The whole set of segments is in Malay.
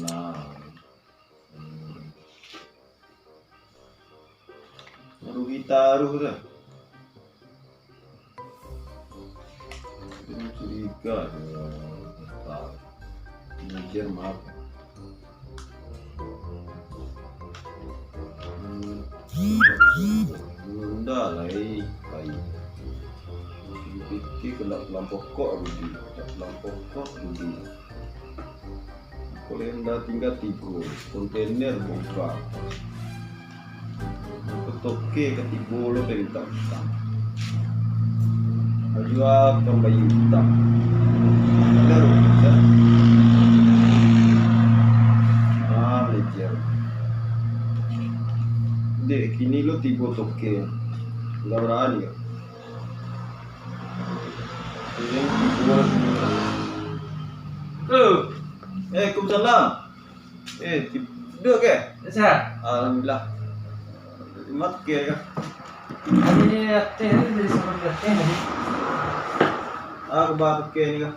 lah. Rugi taruh dah. Ini curiga dia. Manajer maaf. Enggak lah, baik. Fikir kalau kelompok kok rugi, kelompok kok rugi. Kalau yang dah tinggal 3 kontainer buka. Toke ketiga lo perintah utang. Jual kembali utang. Benar kan? Leceh. Dek kini lo tipe toke. Enggak berani ya. Ini tipe. Waalaikumsalam. Tidur ke? Sehat. Alhamdulillah. Mat ke ya? Ini teh dari sekolah teh tadi. Baru ke ni kan?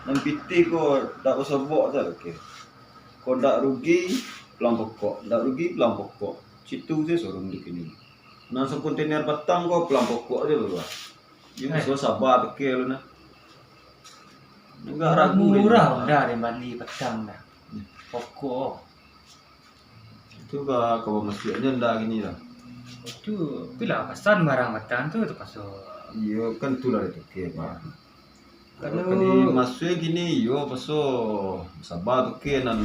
Nang piti ko tak usah buat tak ke? Ko tak rugi pelang pokok, tak rugi pelang pokok. Situ je suruh di sini. Nang kontainer petang ko pelang pokok je lu. Dia mesti sabar ke lu nah. Enggak ragu murah dah dari Bali petang dah. Pokok. Itu kalau masuknya ndak gini lah. Itu bila pesan barang petang tu pasal. Iya kan itulah itu ke pak. Kalau Kalau masuknya gini, yo pasal sabar tu ke nan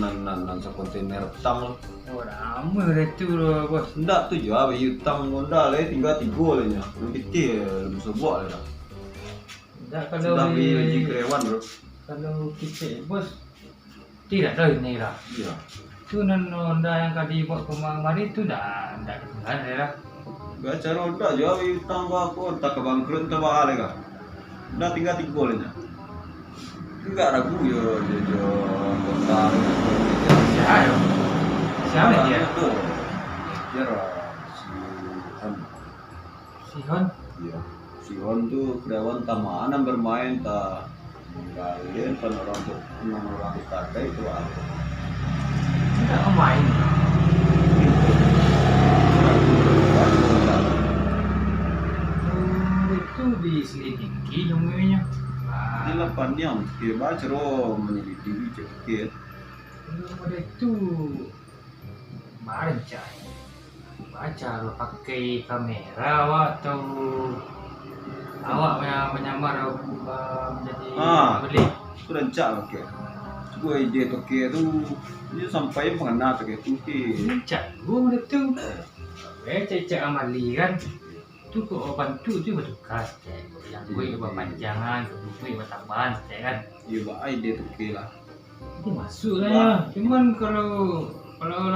kontainer petang. oh ramai itu loh bos. Ndak tu jawab utang ndak lah tinggal 3 lah nya. Lebih belum sebuah lah. Tak Sudah beli karyawan bro. kalau kita bos tidak tahu ini lah. Iya. Tu nonda yang tadi buat kemarin tu dah ketinggalan lah. Baca roda jawab utang aku tak kebangkrut tak bahal ka. Ndak tinggal 3 lah nya. Enggak ragu yo kota. Siapa? Siapa dia? Itu. Dia si Sihon. Iya. Si Hon tuh karyawan tamaan bermain tak kalian kan orang kita itu apa? Tidak main. Itu diselidiki namanya. Di lapan yang kita baca roh menyelidiki cekit. Pada itu baca lo pakai kamera atau awak menyamar menjadi beli. Sudah cak ke. Gue ide toke tu dia sampai mengenal toke tu ke. Cak gua itu. Cek amali kan. Tu kau bantu tu bertugas yang gue buat panjangan, gue buat tambahan kan. Iya bah ide toke lah. Ini masuk lah ya. Cuman kalau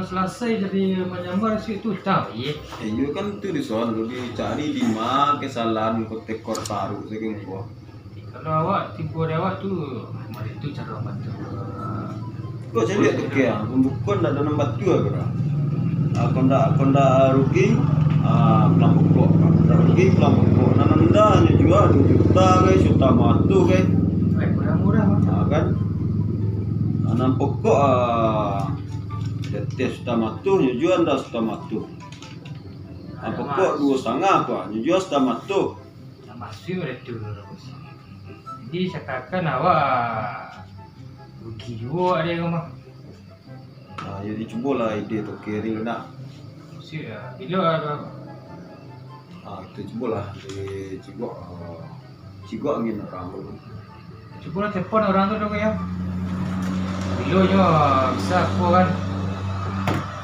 selesai jadi menyamar situ tahu ya. Iya kan tu di soal lu dicari di mana kesalahan kotek taruh sekian gua. Kalau awak tipu awak tu, mari tu cara bantu. Kau saya lihat toke ya, pembukuan dah ada nombor 2 kira. Aku ndak rugi, pelang pokok. Ndak rugi pelang pokok. Nanda hanya juga 2 juta guys, juta matu guys. Murah-murah Kan? Nanam pokok tes sudah matu, nyujuan dah sudah matu. Pokok 2,5 apa? Nyujuan sudah matu. Yang masuk itu. Jadi katakan awak rugi juga dia rumah. Jadi cuba lah ide tu kiri lu nak. Bila ada. Kita cuba lah di Cigok angin orang dulu. Cuba lah telepon orang tu dong ya. Bila je bisa aku kan.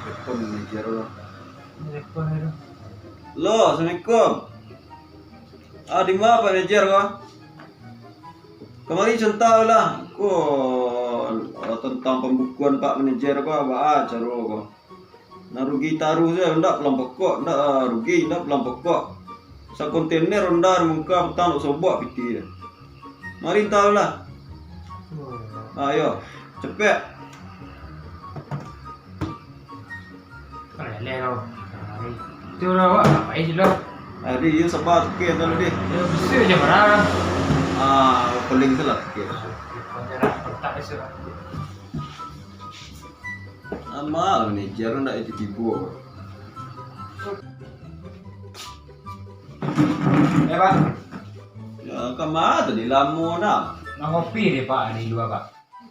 Telepon manajer lo. Telepon itu. Lo, assalamualaikum. Di mana manajer kau? Kemarin contoh lah, tentang pembukuan Pak Manajer kau apa cara kau? Nak rugi taruh je, ndak pelang pokok, ndak rugi, ndak pelang pokok. Sa kontainer rendah muka petang nak sobak piti dia. Mari tahu lah. Ayo, cepet. Leleh itu lah awak apa je lah. Dia sabar sikit kalau dia. Dia bersih je marah. Paling salah sikit. Tak ada. Sama manajer ndak itu tibu. Ya Pak, Ya kemana tadi lamu nak? mau ngopi deh Pak di luar Pak.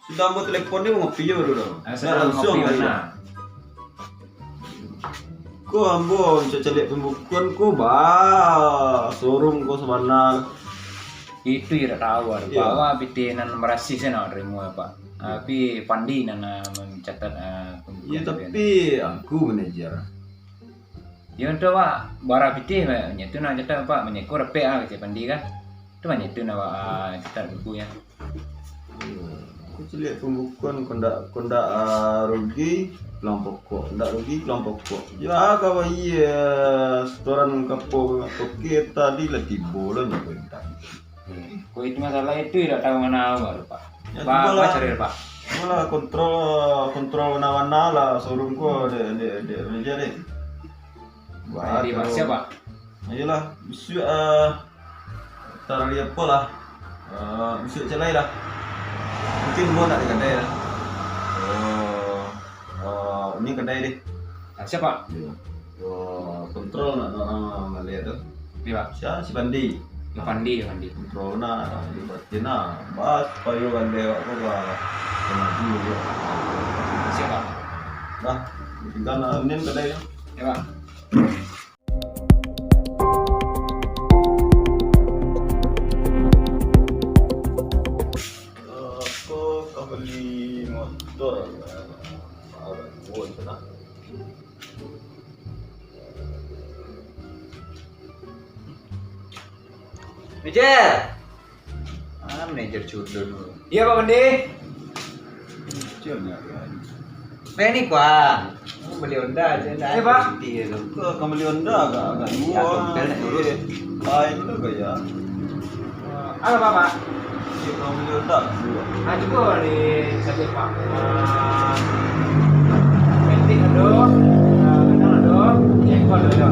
Sudah mau telepon dia mau ngopi je baru dah. Saya langsung ngopi aja. mana? Ko ambo cari pembukuan ko ba showroom ko semana. Itu ya tahu ada Iya. bahwa bitinan merasi saya nak terima Pak. Tapi pandi nana mencatat Ya tapi aku manajer. ya untuk Pak bara biti banyak tu nak catat Pak banyak ko repek ah ke pandi kan. Tu banyak tu nak catat buku ya. Aku cari pembukuan konda rugi pulang pokok, ndak rugi pulang pokok. Ya kawan iya setoran kapo kita di latibo lah nak minta. Ko itu masalah itu tidak tahu mana awal Pak. Ya, Pak coba lah. cari Pak. Malah kontrol warna-warna lah showroom ko de manajer deh. Di Pak siapa? Ayolah, besok taruh dia apa lah. Besok celai lah. Mungkin gua nak di kedai lah. Ini kedai deh. Siapa? Kontrol nak orang Malaysia tu. Di Pak. Si Bandi. Ya Pandi, ya Pandi. Kontrol nak dibatin lah. Bas payo Bandi aku bah. Kena dulu. Siapa? Dah, tinggal ini kedai dah. Ya Pak. Aku beli motor. Buat sana. Manajer. Manajer cudul dulu. Iya Pak Pandi. Cuma Ini Pak. Mau beli Honda aja dah. Iya, Pak. Itu. ke kembali Honda agak Ya, dompet nak urus. Itu gaya. Apa Pak? Si kembali Honda dua. Juga di satu Pak. Penting ada, kenal ada, ekor ada.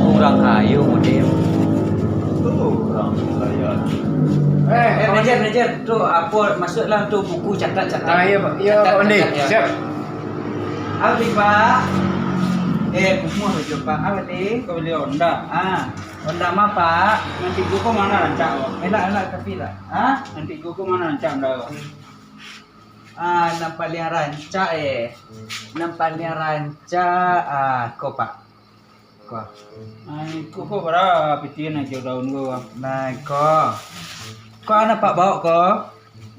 Kurang kayu model. Itu orang saya. Manajer, tuh apa masuklah tuh buku catat. Iya Pak, iya Catat, Pak Pandi. catat, ya. Siap. Apa Pak? Buku aja Pak. Apa nih? Kau beli Honda. Honda apa Pak? Nanti gua mana rancang lo? Enak tapi lah. Nanti gua mana rancang dah. Nampak yang rancak Nampak yang rancak kau Pak. Kau. Gua berapa pitian aja daun gua. Nah kau anak Pak bawa kau?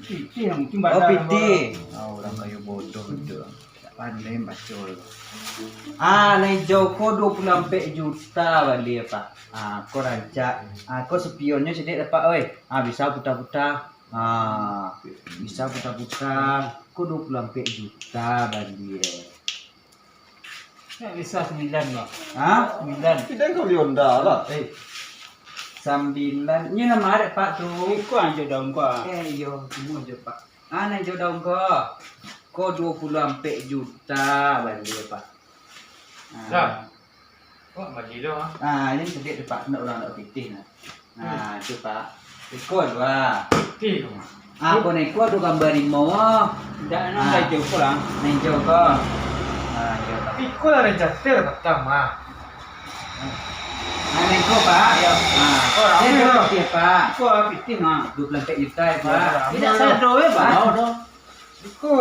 Piti yang mungkin Oh badan. piti. Orang kayu bodoh tu. Tak pandai bacol. Naik Joko 24 juta balik Pak. Kau rancak. Kau spionnya sedikit dapat oi. Bisa putar-putar. Bisa putar-putar. Kau 24 juta balik. Ya bisa 9 lo. 9. Kita kembali Honda lah. 9. Ini nama ada Pak tuh. Iku aja daun gua. Yo, semua je Pak. Naik Joko daun kau. Kau 24 juta balik Pak. Dah. Kok bagi lo Ini sedikit Pak. Nak orang nak pitih nah. Itu Pak. Ikut lah. Piti. Kau naik kuat tu gambar rimau. Tidak nak dah jauh pulang. Naik Joko. Ya Pak. Iku lah catat pertama. Naik kau Pak. Ya. Ini berapa dia Pak? Gua piti mah. 24 juta ya Pak. Ya, Tidak ya. saya doa Pak. Iku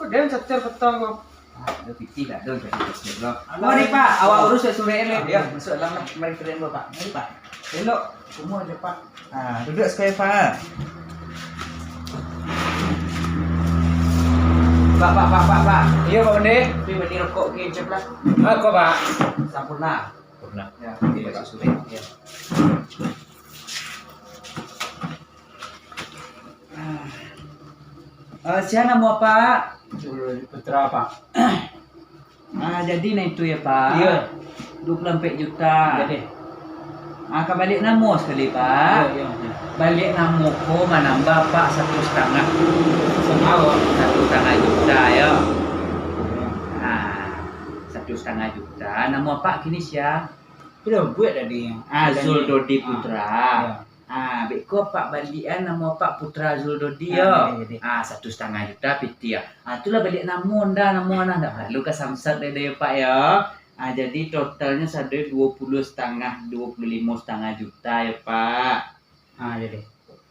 dia catat pertama. Ada piti lah, dong jadi kesini loh. Mari Pak, awak urus surat elok. Ya, masuk dalam mari keren Pak. Mari Pak. Elok, semua aja Pak. Duduk sekali Pak. Pak. Iya Pak Pandi. Tapi beli rokok ke ceplah. Kok Pak? Sampurna. Pernah. Ya, ini Pak surat. Ya. Siapa nama Pak? Putra apa? Jadi itu ya Pak. Iya. 24 juta. Jadi. Akan balik namo sekali Pak. Iya. Balik namo ko menambah Pak 1,5. Sama. 1,5 juta ya. 1,5 juta. Nama Pak kini siapa? Sudah buat tadi. Zul Dodi Putra. Ya. Beko Pak balikan nama Pak Putra Zuldodi Ah, yo. jadi. 1,5 juta piti ya. Itulah balik namun dah namun dah lalu ke Samsat deh Pak ya. Jadi totalnya sada 20,5 juta ya Pak. Jadi.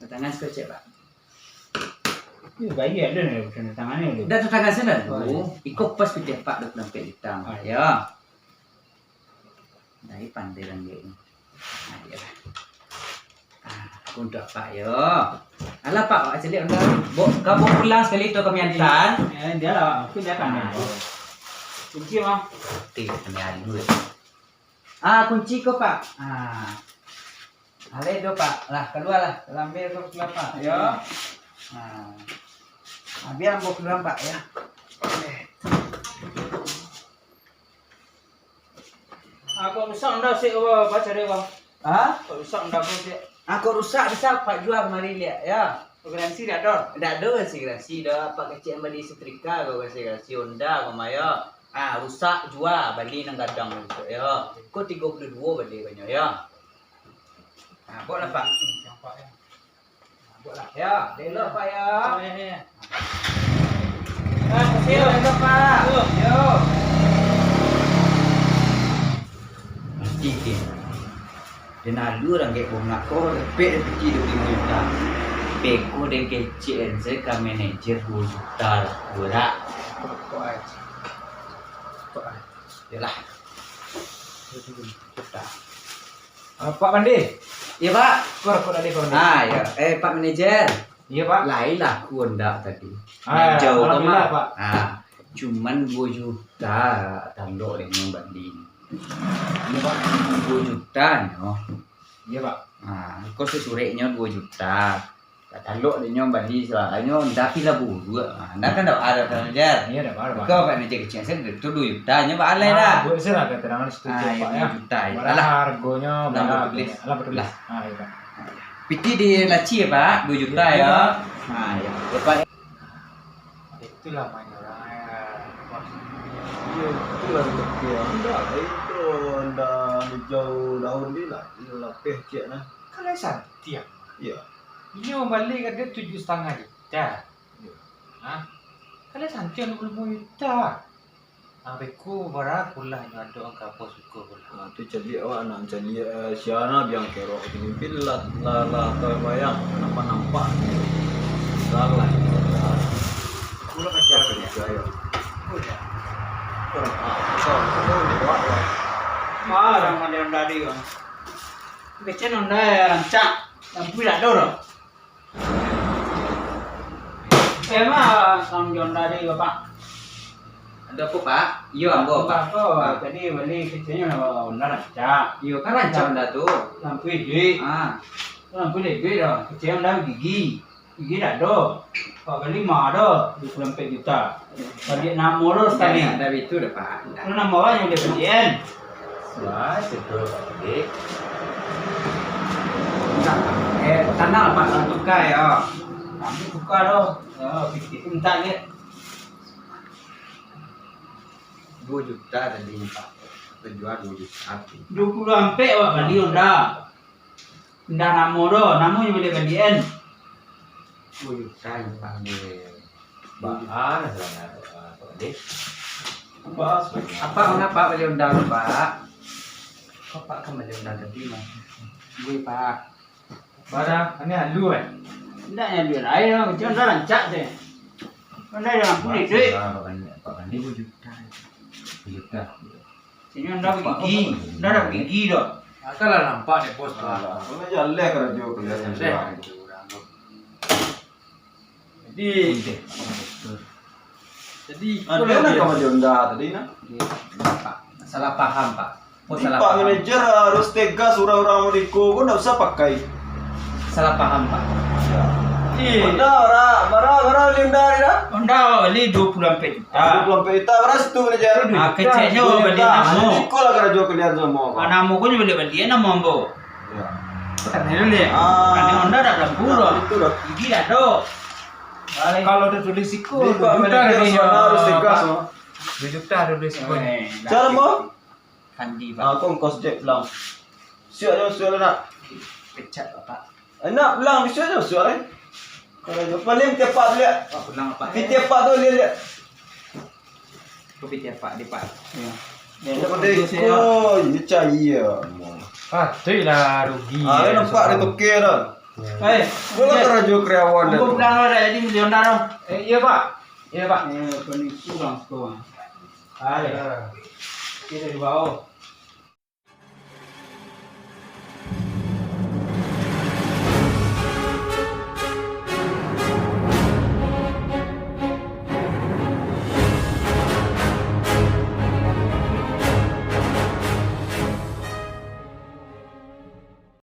Tangan sekecil Pak. Ini bayi ada nih tanda tangannya. Dah tetangga sana Oh, dulu. Ikut pas piti Pak 24 juta. Oh, Ya. Dari pandai dia ini. Dia lah. Untuk Pak yo. Alah Pak, jadi anda kamu pulang sekali tu kami hantar. Dia lah, aku dia kan. Kunci mah. Tidak kami hari dulu. Kunci ko Pak. Ale do Pak. Lah keluar lah. Ambil ko keluar Pak. Yo. Biar ambo keluar Pak ya. Aku rusak ndak sih baca dia bang. Aku rusak ndak sih. Aku rusak bisa Pak jual kemari lihat ya. Garansi dah dor. Tidak ada sih garansi dah. Pak kecil beli setrika kau kasih garansi Honda kau ya. Rusak jual beli nang gadang besok ya. Kau 32 beli banyak ya. Boleh Pak. Boleh ya. Delok Pak ya. Ya. Kasih delok Pak. Yo. Mesti dia nalu orang kayak bunga kau lebih kecil 25 juta. Beko dan kecil saya ke manajer 2 juta lah. Berak. Kok aja. Yalah. Pak Pandi. Iya Pak. Kor ada kor. Ya. Pak manajer. Iya Pak. Lain lah aku ndak tadi. Jauh Alhamdulillah Pak. Cuman 2 juta tanduk dengan banding. Iya Pak. 2 juta no. Iya Pak. Kau sesureknya 2 juta. Tanduk dengan banding soalnya ndak pila buru. Ndak kan ndak ada manajer. Iya dah Pak. Kau Pak manajer kecil saya itu 2 juta nya Pak alai dah. Buat saya lah keterangan setuju Pak ya. 2 juta. Malah harganya Lah, betul. Alah betul lah. Iya Pak. Piti di laci ya Pak, 2 juta ya. Ya. Ya Pak. Itulah mainnya orang. Iya, itulah lebih anda itu anda hijau daun ni lah, ini lapeh cik nah. Kalau santia. Iya. Ini mau balik ke dia 7,5 juta. Kalau santia 25 juta. Aku berapa pula yang ada orang kapal suka pula. Tu jadi awak nak jadi siana biang kerok ini pilat lah bayang nampak salah. Pula kerja Saya. Udah. Orang ada yang dari kan. Kecil onda rancak, yang pula dor. Emang sang dari bapak. Ada apa Pak? Iya ambo Pak. Jadi beli kecilnya onda rancak. Iya kan rancang dah tu. Lampu ide, lampu ide dah. Kecil onda gigi, gigi dah do. Kalau beli mah ada 24 juta. Balik nama lo sekali. Ada itu dah Pak. Lo nama orang yang dia beliin. Wah, betul Pak. Tanah Pak tukar ya. Kami buka lo. Fikir minta ni. 2 juta tadi Pak. Penjual 2 juta. 20 ampe awak beli onda. Nda namo do, namo yang boleh beliin. 2 juta ya Pak. Bahan sebenarnya Pak Dik. Bahas. Apa mengapa beli undang Pak? Kok Pak kan beli undang tadi Mas? Gue Pak. Barang ini halu kan. Nda yang dia lain lah, kecil nda rancak je. Nda yang lampu ni duit. Pak Bandi 2 juta. 2 juta. Sini nda gigi, nda ada gigi do. Kalau nampak ni bos Pak. Mana jalan kerja kelihatan siapa. Jadi Ada nak kau jonda tadi nak. Pak, salah paham Pak. Oh salah Pak paham. manajer harus tegas orang-orang Modiko pun tak usah pakai. Salah paham Pak. Anda bara linda ni dah. Nda awak beli 24 juta. Belum peta bara situ manajer. Kecilnya awak beli namo. Modiko lah kerja kelihatan semua. Namo pun boleh beliin namo ambo. Ya. Kan ni. Kan Nda dah lampu do. Itu dah. Gigi dah do. kalau ada tulis siku, Jadi Pak manajer harus tegas. 2 juta ada tulis siku. Cara mo? Kandi Pak. Aku kos jet pulang. Siap nak. Pecat Pak. Enak belang di sana suara. Kalau paling tiap pak lihat. Pak pulang apa? Tiap pak tu lihat. Kopi tiap Pak Pak. Ya. Seperti oh, ini cahaya. Patutlah rugi. Ah, nampak dia tokek dah. Eh, Bola kerja karyawan dah. Aku pulang ada jadi milioner dong. Iya Pak. Iya Pak. Penipu bang sekolah. Ayo. Kita di bawah.